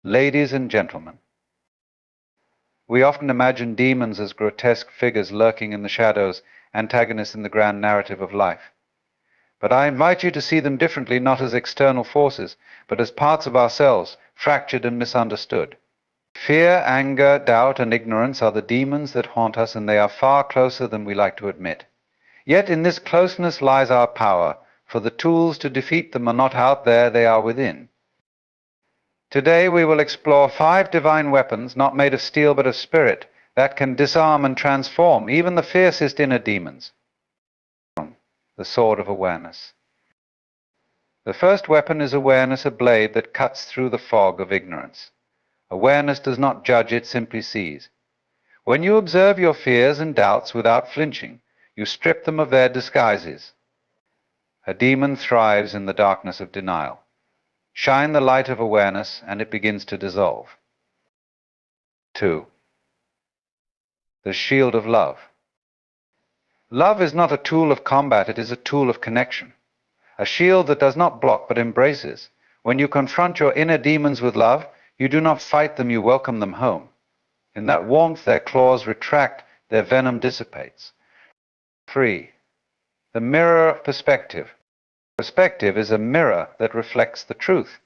Ladies and gentlemen, we often imagine demons as grotesque figures lurking in the shadows, antagonists in the grand narrative of life. But I invite you to see them differently, not as external forces, but as parts of ourselves, fractured and misunderstood. Fear, anger, doubt, and ignorance are the demons that haunt us, and they are far closer than we like to admit. Yet in this closeness lies our power, for the tools to defeat them are not out there, they are within. Today we will explore 5 divine weapons, not made of steel but of spirit, that can disarm and transform even the fiercest inner demons. The sword of awareness. The first weapon is awareness, a blade that cuts through the fog of ignorance. Awareness does not judge, it simply sees. When you observe your fears and doubts without flinching, you strip them of their disguises. A demon thrives in the darkness of denial. Shine the light of awareness, and it begins to dissolve. 2. The shield of love. Love is not a tool of combat, it is a tool of connection. A shield that does not block but embraces. When you confront your inner demons with love, you do not fight them, you welcome them home. In that warmth, their claws retract, their venom dissipates. 3. The mirror of perspective. Perspective is a mirror that reflects the truth.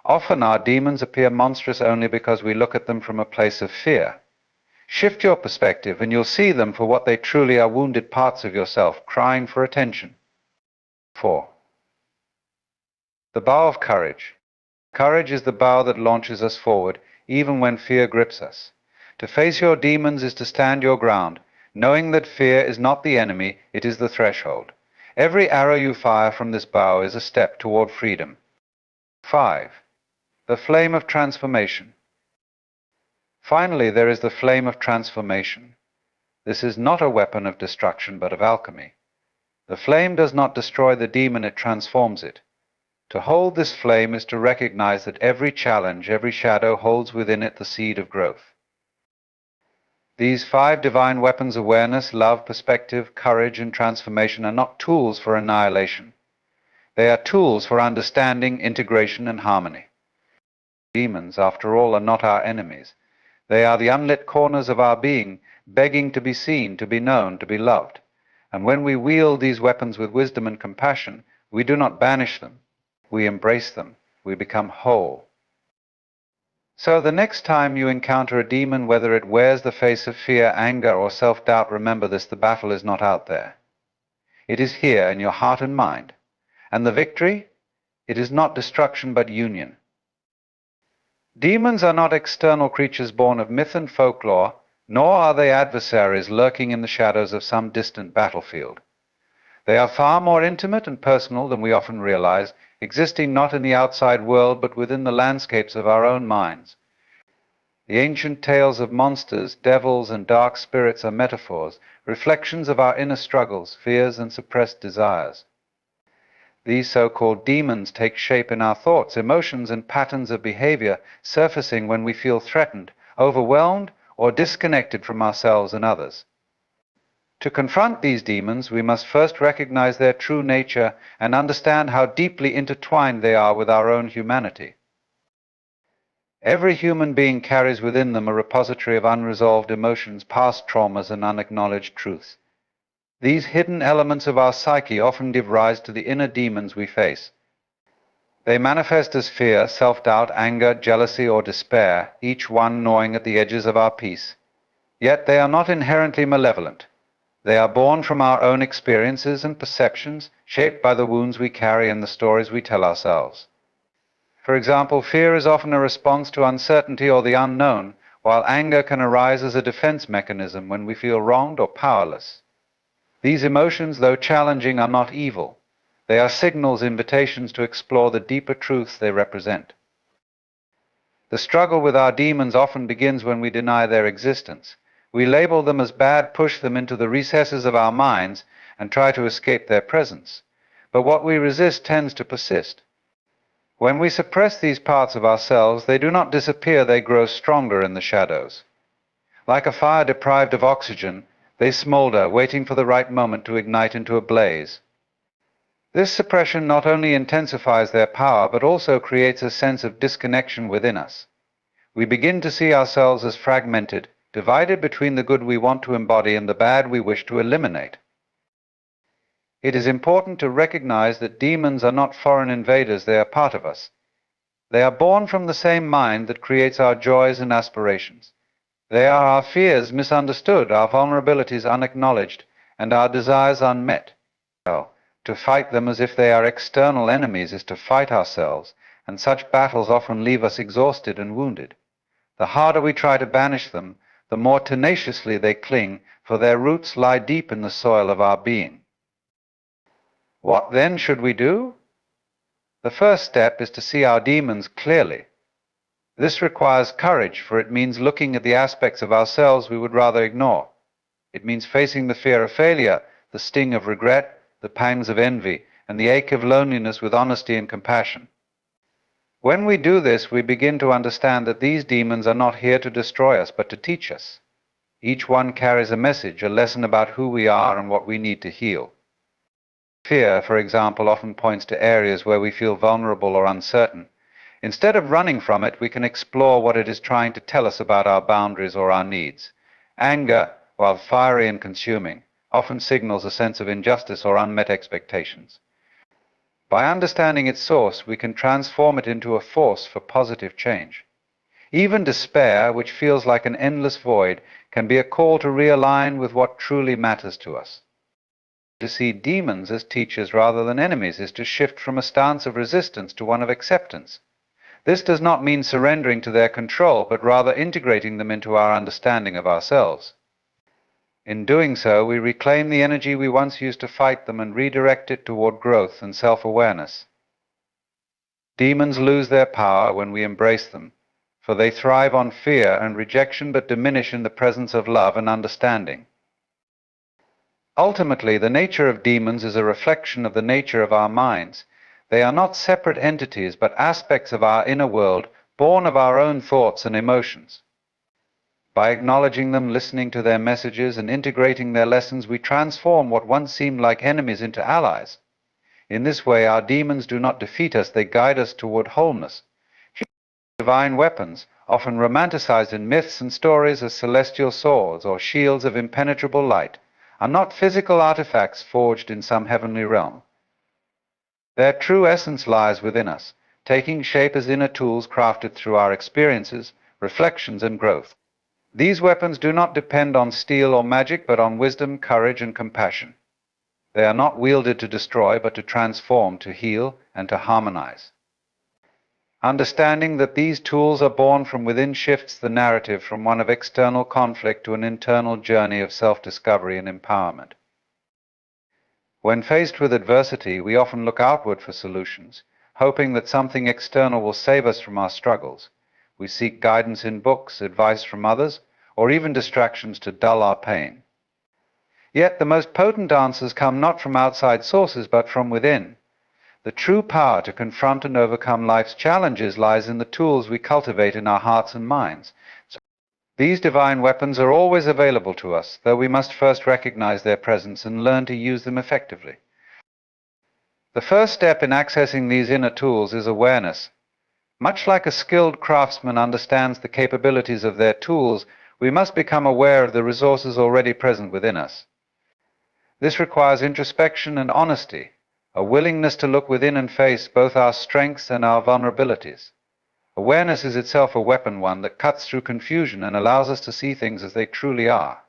Often our demons appear monstrous only because we look at them from a place of fear. Shift your perspective and you'll see them for what they truly are: wounded parts of yourself crying for attention. 4. The bow of courage. Courage is the bow that launches us forward, even when fear grips us. To face your demons is to stand your ground, knowing that fear is not the enemy, it is the threshold. Every arrow you fire from this bow is a step toward freedom. 5. The flame of transformation. Finally, there is the flame of transformation. This is not a weapon of destruction, but of alchemy. The flame does not destroy the demon, it transforms it. To hold this flame is to recognize that every challenge, every shadow holds within it the seed of growth. These 5 divine weapons, awareness, love, perspective, courage, and transformation, are not tools for annihilation. They are tools for understanding, integration, and harmony. Demons, after all, are not our enemies. They are the unlit corners of our being, begging to be seen, to be known, to be loved. And when we wield these weapons with wisdom and compassion, we do not banish them. We embrace them. We become whole. So the next time you encounter a demon, whether it wears the face of fear, anger, or self-doubt, remember this: the battle is not out there. It is here in your heart and mind. And the victory? It is not destruction but union. Demons are not external creatures born of myth and folklore, nor are they adversaries lurking in the shadows of some distant battlefield. They are far more intimate and personal than we often realize, existing not in the outside world but within the landscapes of our own minds. The ancient tales of monsters, devils, and dark spirits are metaphors, reflections of our inner struggles, fears, and suppressed desires. These so-called demons take shape in our thoughts, emotions, and patterns of behavior, surfacing when we feel threatened, overwhelmed, or disconnected from ourselves and others. To confront these demons, we must first recognize their true nature and understand how deeply intertwined they are with our own humanity. Every human being carries within them a repository of unresolved emotions, past traumas, and unacknowledged truths. These hidden elements of our psyche often give rise to the inner demons we face. They manifest as fear, self-doubt, anger, jealousy, or despair, each one gnawing at the edges of our peace. Yet they are not inherently malevolent. They are born from our own experiences and perceptions, shaped by the wounds we carry and the stories we tell ourselves. For example, fear is often a response to uncertainty or the unknown, while anger can arise as a defense mechanism when we feel wronged or powerless. These emotions, though challenging, are not evil. They are signals, invitations to explore the deeper truths they represent. The struggle with our demons often begins when we deny their existence. We label them as bad, push them into the recesses of our minds, and try to escape their presence. But what we resist tends to persist. When we suppress these parts of ourselves, they do not disappear, they grow stronger in the shadows. Like a fire deprived of oxygen, they smolder, waiting for the right moment to ignite into a blaze. This suppression not only intensifies their power, but also creates a sense of disconnection within us. We begin to see ourselves as fragmented, divided between the good we want to embody and the bad we wish to eliminate. It is important to recognize that demons are not foreign invaders, they are part of us. They are born from the same mind that creates our joys and aspirations. They are our fears misunderstood, our vulnerabilities unacknowledged, and our desires unmet. To fight them as if they are external enemies is to fight ourselves, and such battles often leave us exhausted and wounded. The harder we try to banish them, the more tenaciously they cling, for their roots lie deep in the soil of our being. What then should we do? The first step is to see our demons clearly. This requires courage, for it means looking at the aspects of ourselves we would rather ignore. It means facing the fear of failure, the sting of regret, the pangs of envy, and the ache of loneliness with honesty and compassion. When we do this, we begin to understand that these demons are not here to destroy us, but to teach us. Each one carries a message, a lesson about who we are and what we need to heal. Fear, for example, often points to areas where we feel vulnerable or uncertain. Instead of running from it, we can explore what it is trying to tell us about our boundaries or our needs. Anger, while fiery and consuming, often signals a sense of injustice or unmet expectations. By understanding its source, we can transform it into a force for positive change. Even despair, which feels like an endless void, can be a call to realign with what truly matters to us. To see demons as teachers rather than enemies is to shift from a stance of resistance to one of acceptance. This does not mean surrendering to their control, but rather integrating them into our understanding of ourselves. In doing so, we reclaim the energy we once used to fight them and redirect it toward growth and self-awareness. Demons lose their power when we embrace them, for they thrive on fear and rejection but diminish in the presence of love and understanding. Ultimately, the nature of demons is a reflection of the nature of our minds. They are not separate entities, but aspects of our inner world, born of our own thoughts and emotions. By acknowledging them, listening to their messages, and integrating their lessons, we transform what once seemed like enemies into allies. In this way, our demons do not defeat us, they guide us toward wholeness. Divine weapons, often romanticized in myths and stories as celestial swords or shields of impenetrable light, are not physical artifacts forged in some heavenly realm. Their true essence lies within us, taking shape as inner tools crafted through our experiences, reflections, and growth. These weapons do not depend on steel or magic, but on wisdom, courage, and compassion. They are not wielded to destroy, but to transform, to heal, and to harmonize. Understanding that these tools are born from within shifts the narrative from one of external conflict to an internal journey of self-discovery and empowerment. When faced with adversity, we often look outward for solutions, hoping that something external will save us from our struggles. We seek guidance in books, advice from others, or even distractions to dull our pain. Yet the most potent answers come not from outside sources, but from within. The true power to confront and overcome life's challenges lies in the tools we cultivate in our hearts and minds. These divine weapons are always available to us, though we must first recognize their presence and learn to use them effectively. The first step in accessing these inner tools is awareness. Much like a skilled craftsman understands the capabilities of their tools, we must become aware of the resources already present within us. This requires introspection and honesty, a willingness to look within and face both our strengths and our vulnerabilities. Awareness is itself a weapon, one that cuts through confusion and allows us to see things as they truly are.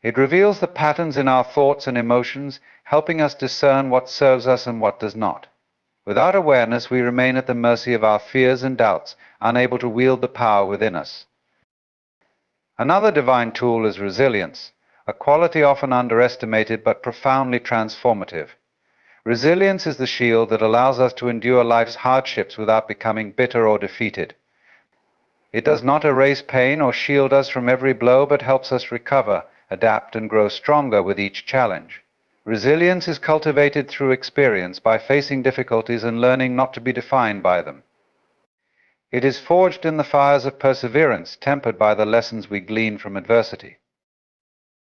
It reveals the patterns in our thoughts and emotions, helping us discern what serves us and what does not. Without awareness, we remain at the mercy of our fears and doubts, unable to wield the power within us. Another divine tool is resilience, a quality often underestimated but profoundly transformative. Resilience is the shield that allows us to endure life's hardships without becoming bitter or defeated. It does not erase pain or shield us from every blow, but helps us recover, adapt, and grow stronger with each challenge. Resilience is cultivated through experience, by facing difficulties and learning not to be defined by them. It is forged in the fires of perseverance, tempered by the lessons we glean from adversity.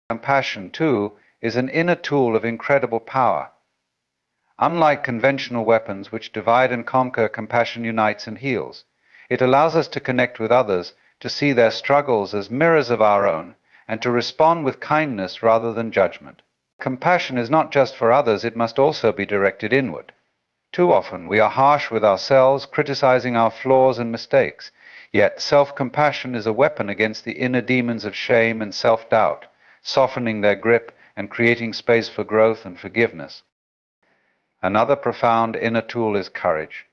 Compassion, too, is an inner tool of incredible power. Unlike conventional weapons which divide and conquer, compassion unites and heals. It allows us to connect with others, to see their struggles as mirrors of our own, and to respond with kindness rather than judgment. Compassion is not just for others, it must also be directed inward. Too often we are harsh with ourselves, criticizing our flaws and mistakes. Yet self-compassion is a weapon against the inner demons of shame and self-doubt, softening their grip and creating space for growth and forgiveness. Another profound inner tool is courage.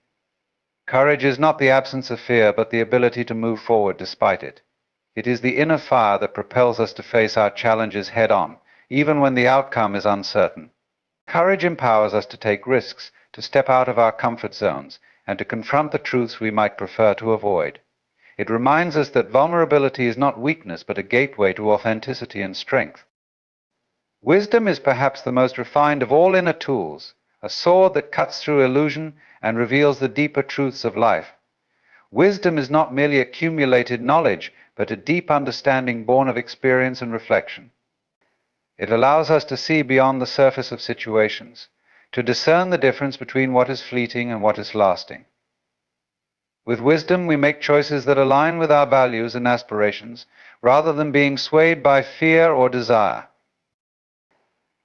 Courage is not the absence of fear, but the ability to move forward despite it. It is the inner fire that propels us to face our challenges head-on, even when the outcome is uncertain. Courage empowers us to take risks, to step out of our comfort zones, and to confront the truths we might prefer to avoid. It reminds us that vulnerability is not weakness, but a gateway to authenticity and strength. Wisdom is perhaps the most refined of all inner tools, a sword that cuts through illusion and reveals the deeper truths of life. Wisdom is not merely accumulated knowledge, but a deep understanding born of experience and reflection. It allows us to see beyond the surface of situations, to discern the difference between what is fleeting and what is lasting. With wisdom, we make choices that align with our values and aspirations, rather than being swayed by fear or desire.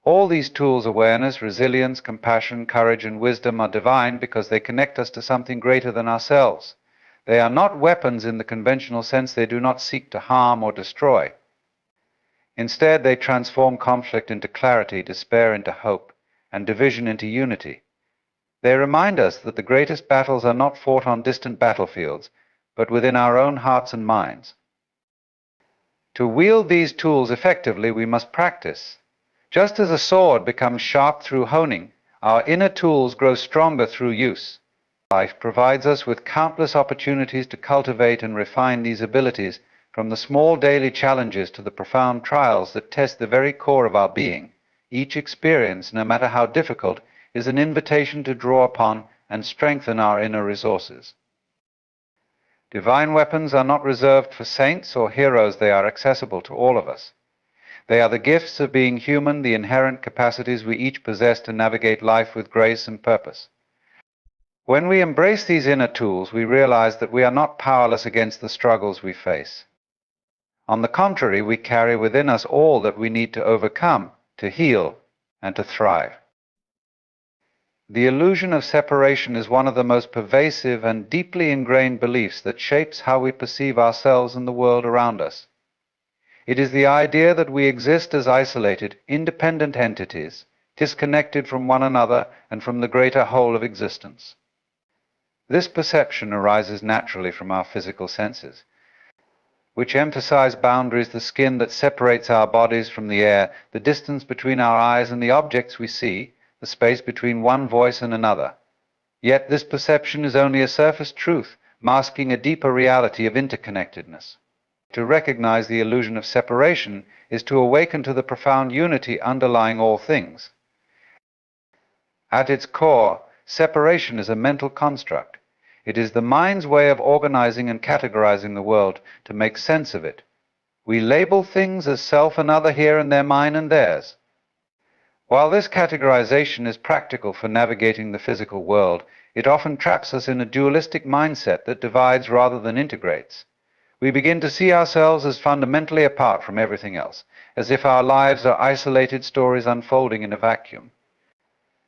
All these tools, awareness, resilience, compassion, courage, and wisdom, are divine because they connect us to something greater than ourselves. They are not weapons in the conventional sense. They do not seek to harm or destroy. Instead, they transform conflict into clarity, despair into hope, and division into unity. They remind us that the greatest battles are not fought on distant battlefields, but within our own hearts and minds. To wield these tools effectively, we must practice. Just as a sword becomes sharp through honing, our inner tools grow stronger through use. Life provides us with countless opportunities to cultivate and refine these abilities, from the small daily challenges to the profound trials that test the very core of our being. Each experience, no matter how difficult, is an invitation to draw upon and strengthen our inner resources. Divine weapons are not reserved for saints or heroes. They are accessible to all of us. They are the gifts of being human, the inherent capacities we each possess to navigate life with grace and purpose. When we embrace these inner tools, we realize that we are not powerless against the struggles we face. On the contrary, we carry within us all that we need to overcome, to heal, and to thrive. The illusion of separation is one of the most pervasive and deeply ingrained beliefs that shapes how we perceive ourselves and the world around us. It is the idea that we exist as isolated, independent entities, disconnected from one another and from the greater whole of existence. This perception arises naturally from our physical senses, which emphasize boundaries: the skin that separates our bodies from the air, the distance between our eyes and the objects we see, the space between one voice and another. Yet this perception is only a surface truth, masking a deeper reality of interconnectedness. To recognize the illusion of separation is to awaken to the profound unity underlying all things. At its core, separation is a mental construct. It is the mind's way of organizing and categorizing the world to make sense of it. We label things as self and other here and there, mine and theirs. While this categorization is practical for navigating the physical world, it often traps us in a dualistic mindset that divides rather than integrates. We begin to see ourselves as fundamentally apart from everything else, as if our lives are isolated stories unfolding in a vacuum.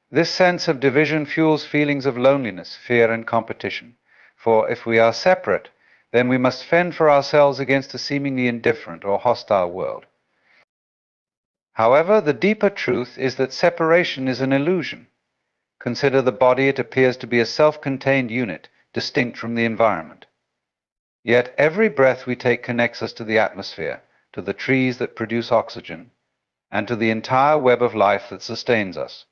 This sense of division fuels feelings of loneliness, fear, and competition. For if we are separate, then we must fend for ourselves against a seemingly indifferent or hostile world. However, the deeper truth is that separation is an illusion. Consider the body. It appears to be a self-contained unit, distinct from the environment. Yet every breath we take connects us to the atmosphere, to the trees that produce oxygen, and to the entire web of life that sustains us.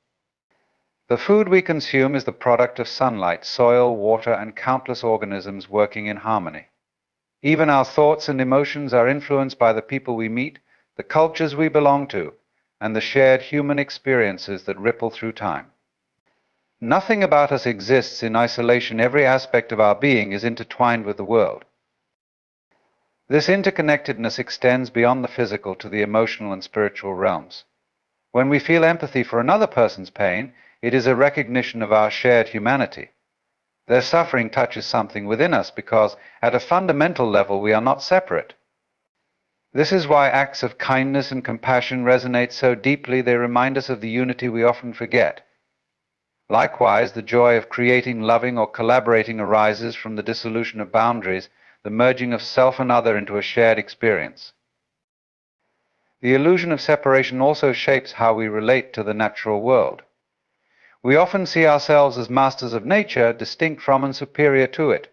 The food we consume is the product of sunlight, soil, water, and countless organisms working in harmony. Even our thoughts and emotions are influenced by the people we meet, the cultures we belong to, and the shared human experiences that ripple through time. Nothing about us exists in isolation. Every aspect of our being is intertwined with the world. This interconnectedness extends beyond the physical to the emotional and spiritual realms. When we feel empathy for another person's pain, it is a recognition of our shared humanity. Their suffering touches something within us because, at a fundamental level, we are not separate. This is why acts of kindness and compassion resonate so deeply. They remind us of the unity we often forget. Likewise, the joy of creating, loving, or collaborating arises from the dissolution of boundaries, the merging of self and other into a shared experience. The illusion of separation also shapes how we relate to the natural world. We often see ourselves as masters of nature, distinct from and superior to it.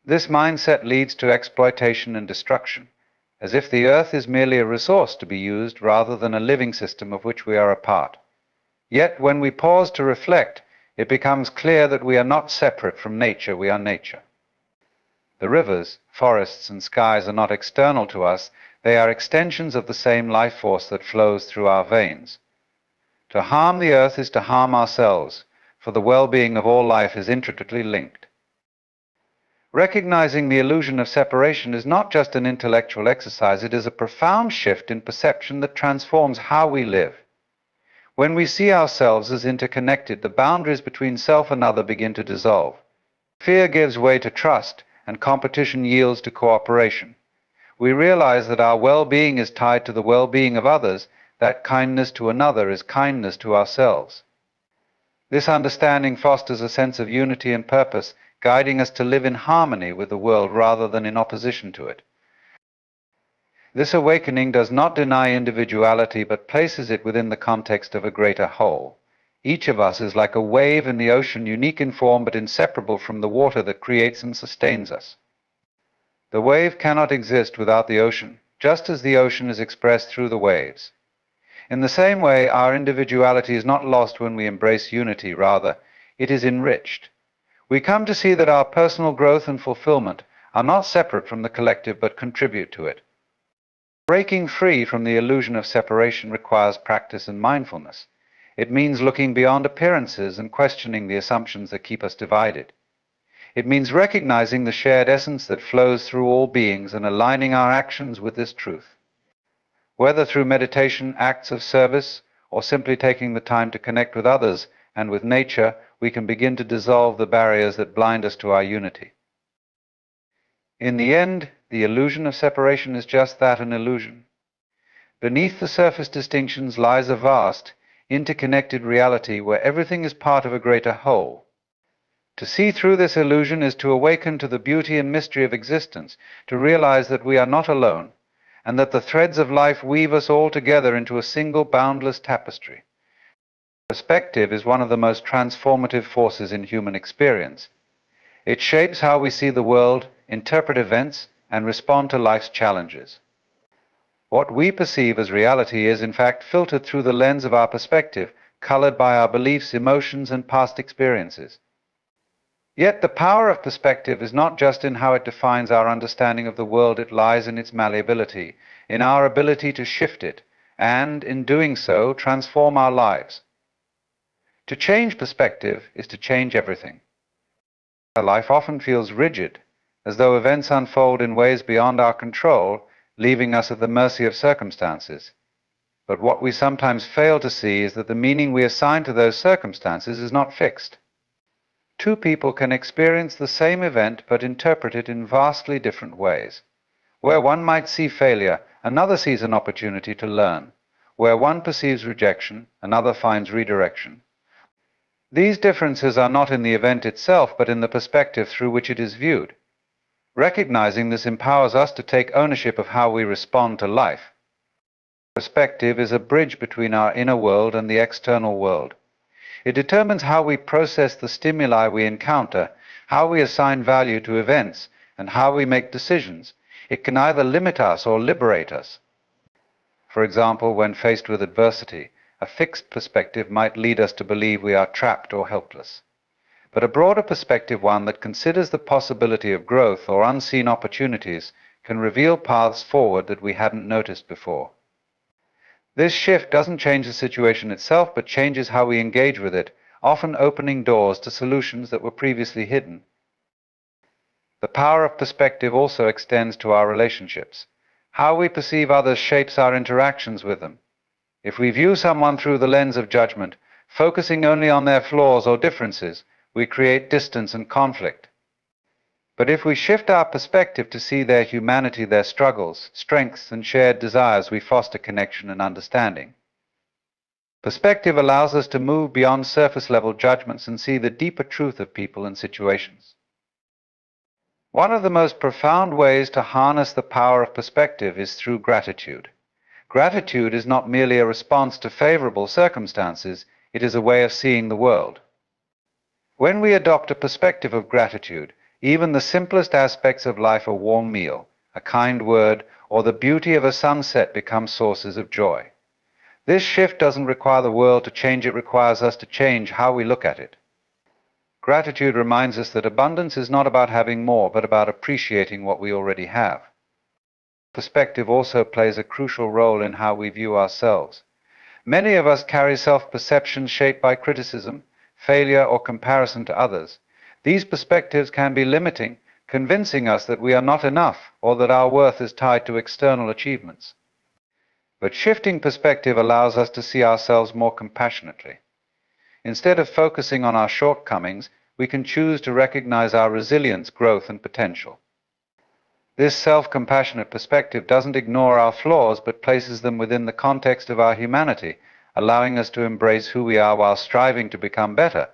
This mindset leads to exploitation and destruction, as if the earth is merely a resource to be used rather than a living system of which we are a part. Yet, when we pause to reflect, it becomes clear that we are not separate from nature, we are nature. The rivers, forests, and skies are not external to us, they are extensions of the same life force that flows through our veins. To harm the earth is to harm ourselves, for the well-being of all life is intricately linked. Recognizing the illusion of separation is not just an intellectual exercise, it is a profound shift in perception that transforms how we live. When we see ourselves as interconnected, the boundaries between self and other begin to dissolve. Fear gives way to trust, and competition yields to cooperation. We realize that our well-being is tied to the well-being of others, that kindness to another is kindness to ourselves. This understanding fosters a sense of unity and purpose, guiding us to live in harmony with the world rather than in opposition to it. This awakening does not deny individuality but places it within the context of a greater whole. Each of us is like a wave in the ocean, unique in form but inseparable from the water that creates and sustains us. The wave cannot exist without the ocean, just as the ocean is expressed through the waves. In the same way, our individuality is not lost when we embrace unity, rather, it is enriched. We come to see that our personal growth and fulfillment are not separate from the collective but contribute to it. Breaking free from the illusion of separation requires practice and mindfulness. It means looking beyond appearances and questioning the assumptions that keep us divided. It means recognizing the shared essence that flows through all beings and aligning our actions with this truth. Whether through meditation, acts of service, or simply taking the time to connect with others and with nature, we can begin to dissolve the barriers that blind us to our unity. In the end, the illusion of separation is just that, an illusion. Beneath the surface distinctions lies a vast, interconnected reality where everything is part of a greater whole. To see through this illusion is to awaken to the beauty and mystery of existence, to realize that we are not alone, and that the threads of life weave us all together into a single boundless tapestry. Perspective is one of the most transformative forces in human experience. It shapes how we see the world, interpret events, and respond to life's challenges. What we perceive as reality is, in fact, filtered through the lens of our perspective, colored by our beliefs, emotions, and past experiences. Yet the power of perspective is not just in how it defines our understanding of the world, it lies in its malleability, in our ability to shift it, and, in doing so, transform our lives. To change perspective is to change everything. Our life often feels rigid, as though events unfold in ways beyond our control, leaving us at the mercy of circumstances. But what we sometimes fail to see is that the meaning we assign to those circumstances is not fixed. Two people can experience the same event but interpret it in vastly different ways. Where one might see failure, another sees an opportunity to learn. Where one perceives rejection, another finds redirection. These differences are not in the event itself, but in the perspective through which it is viewed. Recognizing this empowers us to take ownership of how we respond to life. Perspective is a bridge between our inner world and the external world. It determines how we process the stimuli we encounter, how we assign value to events, and how we make decisions. It can either limit us or liberate us. For example, when faced with adversity, a fixed perspective might lead us to believe we are trapped or helpless. But a broader perspective, one that considers the possibility of growth or unseen opportunities, can reveal paths forward that we hadn't noticed before. This shift doesn't change the situation itself, but changes how we engage with it, often opening doors to solutions that were previously hidden. The power of perspective also extends to our relationships. How we perceive others shapes our interactions with them. If we view someone through the lens of judgment, focusing only on their flaws or differences, we create distance and conflict. But if we shift our perspective to see their humanity, their struggles, strengths, and shared desires, we foster connection and understanding. Perspective allows us to move beyond surface-level judgments and see the deeper truth of people and situations. One of the most profound ways to harness the power of perspective is through gratitude. Gratitude is not merely a response to favorable circumstances, it is a way of seeing the world. When we adopt a perspective of gratitude, even the simplest aspects of life, a warm meal, a kind word, or the beauty of a sunset become sources of joy. This shift doesn't require the world to change, it requires us to change how we look at it. Gratitude reminds us that abundance is not about having more, but about appreciating what we already have. Perspective also plays a crucial role in how we view ourselves. Many of us carry self-perceptions shaped by criticism, failure, or comparison to others. These perspectives can be limiting, convincing us that we are not enough or that our worth is tied to external achievements. But shifting perspective allows us to see ourselves more compassionately. Instead of focusing on our shortcomings, we can choose to recognize our resilience, growth, and potential. This self-compassionate perspective doesn't ignore our flaws, but places them within the context of our humanity, allowing us to embrace who we are while striving to become better.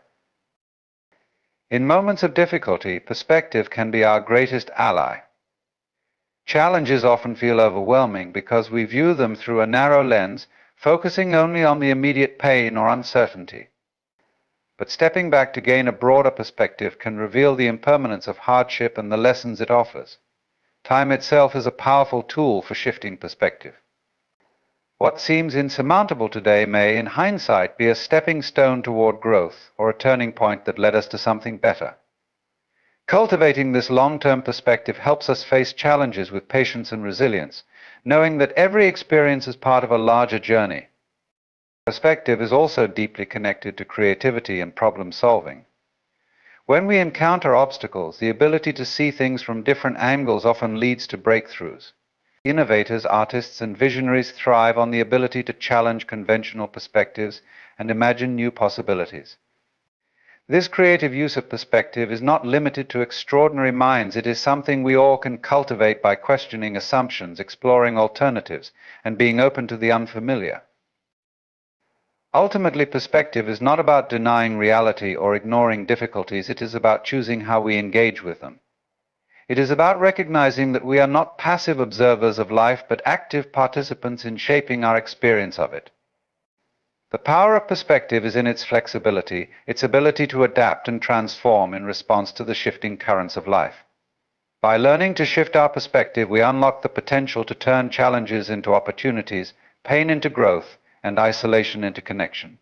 In moments of difficulty, perspective can be our greatest ally. Challenges often feel overwhelming because we view them through a narrow lens, focusing only on the immediate pain or uncertainty. But stepping back to gain a broader perspective can reveal the impermanence of hardship and the lessons it offers. Time itself is a powerful tool for shifting perspective. What seems insurmountable today may, in hindsight, be a stepping stone toward growth or a turning point that led us to something better. Cultivating this long-term perspective helps us face challenges with patience and resilience, knowing that every experience is part of a larger journey. Perspective is also deeply connected to creativity and problem-solving. When we encounter obstacles, the ability to see things from different angles often leads to breakthroughs. Innovators, artists, and visionaries thrive on the ability to challenge conventional perspectives and imagine new possibilities. This creative use of perspective is not limited to extraordinary minds. It is something we all can cultivate by questioning assumptions, exploring alternatives, and being open to the unfamiliar. Ultimately, perspective is not about denying reality or ignoring difficulties. It is about choosing how we engage with them. It is about recognizing that we are not passive observers of life, but active participants in shaping our experience of it. The power of perspective is in its flexibility, its ability to adapt and transform in response to the shifting currents of life. By learning to shift our perspective, we unlock the potential to turn challenges into opportunities, pain into growth, and isolation into connection.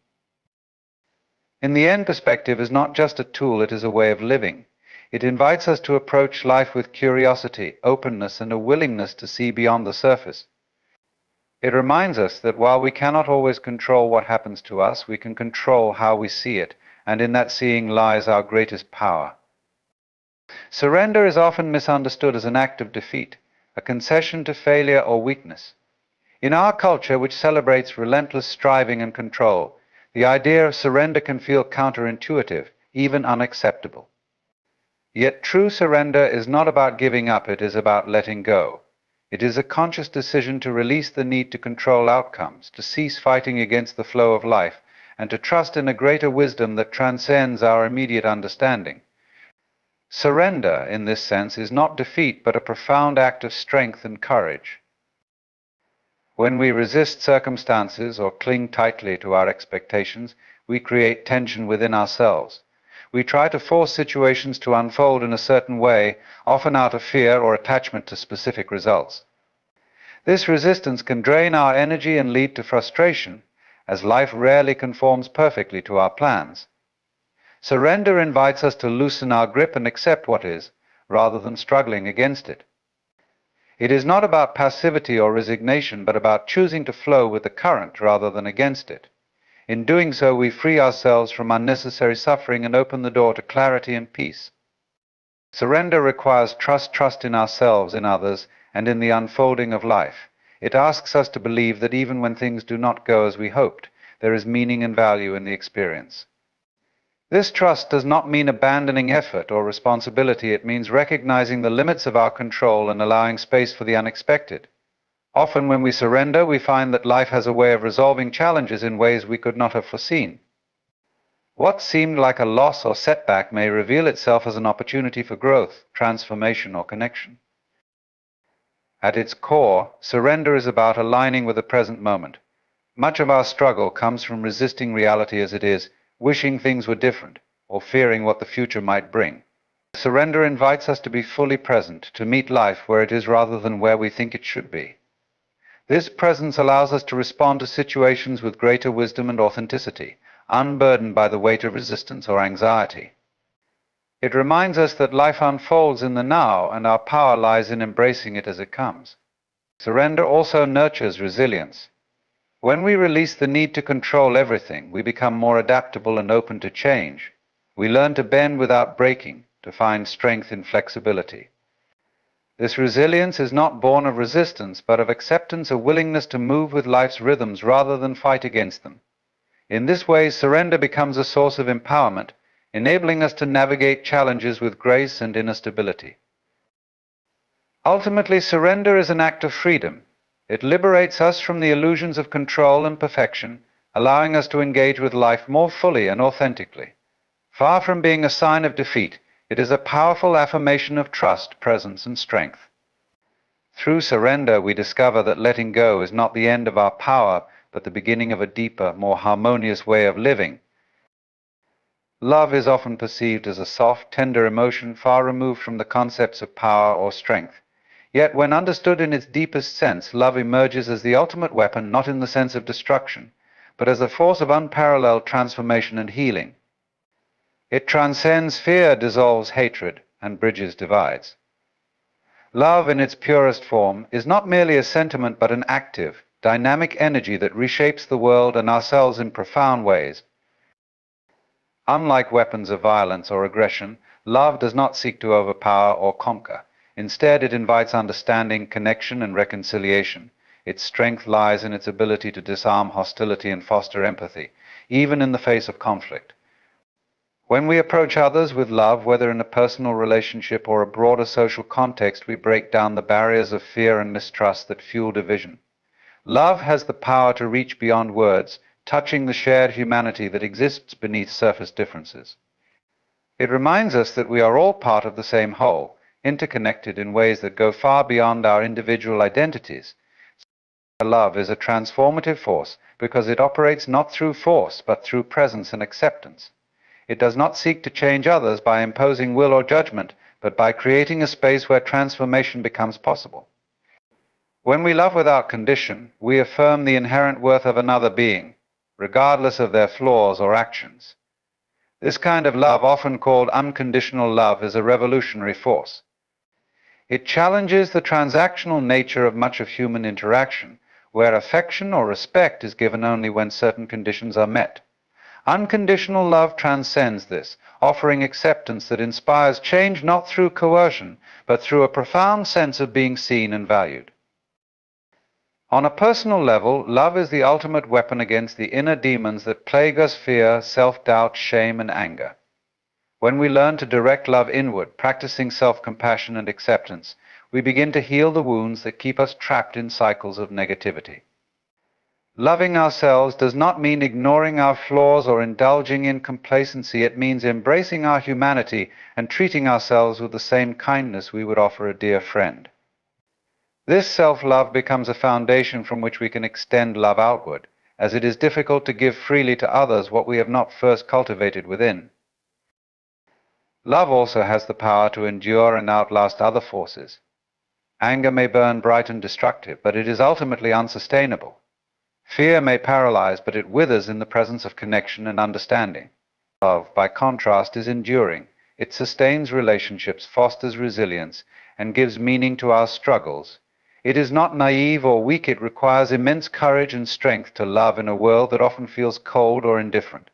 In the end, perspective is not just a tool, it is a way of living. It invites us to approach life with curiosity, openness, and a willingness to see beyond the surface. It reminds us that while we cannot always control what happens to us, we can control how we see it, and in that seeing lies our greatest power. Surrender is often misunderstood as an act of defeat, a concession to failure or weakness. In our culture, which celebrates relentless striving and control, the idea of surrender can feel counterintuitive, even unacceptable. Yet true surrender is not about giving up, it is about letting go. It is a conscious decision to release the need to control outcomes, to cease fighting against the flow of life, and to trust in a greater wisdom that transcends our immediate understanding. Surrender, in this sense, is not defeat, but a profound act of strength and courage. When we resist circumstances or cling tightly to our expectations, we create tension within ourselves. We try to force situations to unfold in a certain way, often out of fear or attachment to specific results. This resistance can drain our energy and lead to frustration, as life rarely conforms perfectly to our plans. Surrender invites us to loosen our grip and accept what is, rather than struggling against it. It is not about passivity or resignation, but about choosing to flow with the current rather than against it. In doing so, we free ourselves from unnecessary suffering and open the door to clarity and peace. Surrender requires trust in ourselves, in others, and in the unfolding of life. It asks us to believe that even when things do not go as we hoped, there is meaning and value in the experience. This trust does not mean abandoning effort or responsibility. It means recognizing the limits of our control and allowing space for the unexpected. Often when we surrender, we find that life has a way of resolving challenges in ways we could not have foreseen. What seemed like a loss or setback may reveal itself as an opportunity for growth, transformation, or connection. At its core, surrender is about aligning with the present moment. Much of our struggle comes from resisting reality as it is, wishing things were different, or fearing what the future might bring. Surrender invites us to be fully present, to meet life where it is rather than where we think it should be. This presence allows us to respond to situations with greater wisdom and authenticity, unburdened by the weight of resistance or anxiety. It reminds us that life unfolds in the now and our power lies in embracing it as it comes. Surrender also nurtures resilience. When we release the need to control everything, we become more adaptable and open to change. We learn to bend without breaking, to find strength in flexibility. This resilience is not born of resistance, but of acceptance, a willingness to move with life's rhythms rather than fight against them. In this way, surrender becomes a source of empowerment, enabling us to navigate challenges with grace and inner stability. Ultimately, surrender is an act of freedom. It liberates us from the illusions of control and perfection, allowing us to engage with life more fully and authentically. Far from being a sign of defeat, it is a powerful affirmation of trust, presence, and strength. Through surrender, we discover that letting go is not the end of our power, but the beginning of a deeper, more harmonious way of living. Love is often perceived as a soft, tender emotion far removed from the concepts of power or strength. Yet, when understood in its deepest sense, love emerges as the ultimate weapon, not in the sense of destruction, but as a force of unparalleled transformation and healing. It transcends fear, dissolves hatred, and bridges divides. Love, in its purest form, is not merely a sentiment but an active, dynamic energy that reshapes the world and ourselves in profound ways. Unlike weapons of violence or aggression, love does not seek to overpower or conquer. Instead, it invites understanding, connection, and reconciliation. Its strength lies in its ability to disarm hostility and foster empathy, even in the face of conflict. When we approach others with love, whether in a personal relationship or a broader social context, we break down the barriers of fear and mistrust that fuel division. Love has the power to reach beyond words, touching the shared humanity that exists beneath surface differences. It reminds us that we are all part of the same whole, interconnected in ways that go far beyond our individual identities. Love is a transformative force because it operates not through force, but through presence and acceptance. It does not seek to change others by imposing will or judgment, but by creating a space where transformation becomes possible. When we love without condition, we affirm the inherent worth of another being, regardless of their flaws or actions. This kind of love, often called unconditional love, is a revolutionary force. It challenges the transactional nature of much of human interaction, where affection or respect is given only when certain conditions are met. Unconditional love transcends this, offering acceptance that inspires change not through coercion, but through a profound sense of being seen and valued. On a personal level, love is the ultimate weapon against the inner demons that plague us: fear, self-doubt, shame, and anger. When we learn to direct love inward, practicing self-compassion and acceptance, we begin to heal the wounds that keep us trapped in cycles of negativity. Loving ourselves does not mean ignoring our flaws or indulging in complacency. It means embracing our humanity and treating ourselves with the same kindness we would offer a dear friend. This self-love becomes a foundation from which we can extend love outward, as it is difficult to give freely to others what we have not first cultivated within. Love also has the power to endure and outlast other forces. Anger may burn bright and destructive, but it is ultimately unsustainable. Fear may paralyze, but it withers in the presence of connection and understanding. Love, by contrast, is enduring. It sustains relationships, fosters resilience, and gives meaning to our struggles. It is not naive or weak. It requires immense courage and strength to love in a world that often feels cold or indifferent.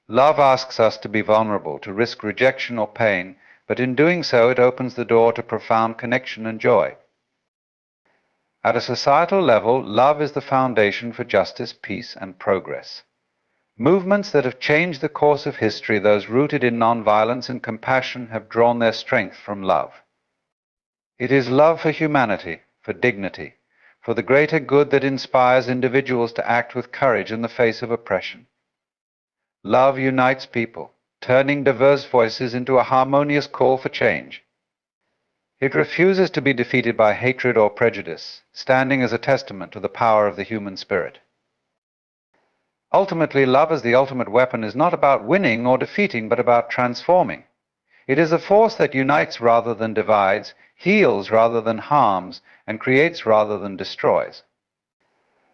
Love asks us to be vulnerable, to risk rejection or pain, but in doing so, it opens the door to profound connection and joy. At a societal level, love is the foundation for justice, peace, and progress. Movements that have changed the course of history, those rooted in nonviolence and compassion, have drawn their strength from love. It is love for humanity, for dignity, for the greater good that inspires individuals to act with courage in the face of oppression. Love unites people, turning diverse voices into a harmonious call for change. It refuses to be defeated by hatred or prejudice, standing as a testament to the power of the human spirit. Ultimately, love as the ultimate weapon is not about winning or defeating, but about transforming. It is a force that unites rather than divides, heals rather than harms, and creates rather than destroys.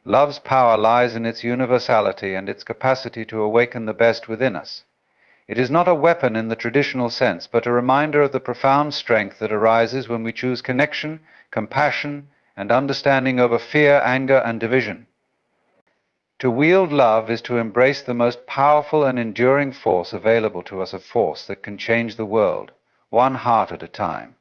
Love's power lies in its universality and its capacity to awaken the best within us. It is not a weapon in the traditional sense, but a reminder of the profound strength that arises when we choose connection, compassion, and understanding over fear, anger, and division. To wield love is to embrace the most powerful and enduring force available to us, a force that can change the world, one heart at a time.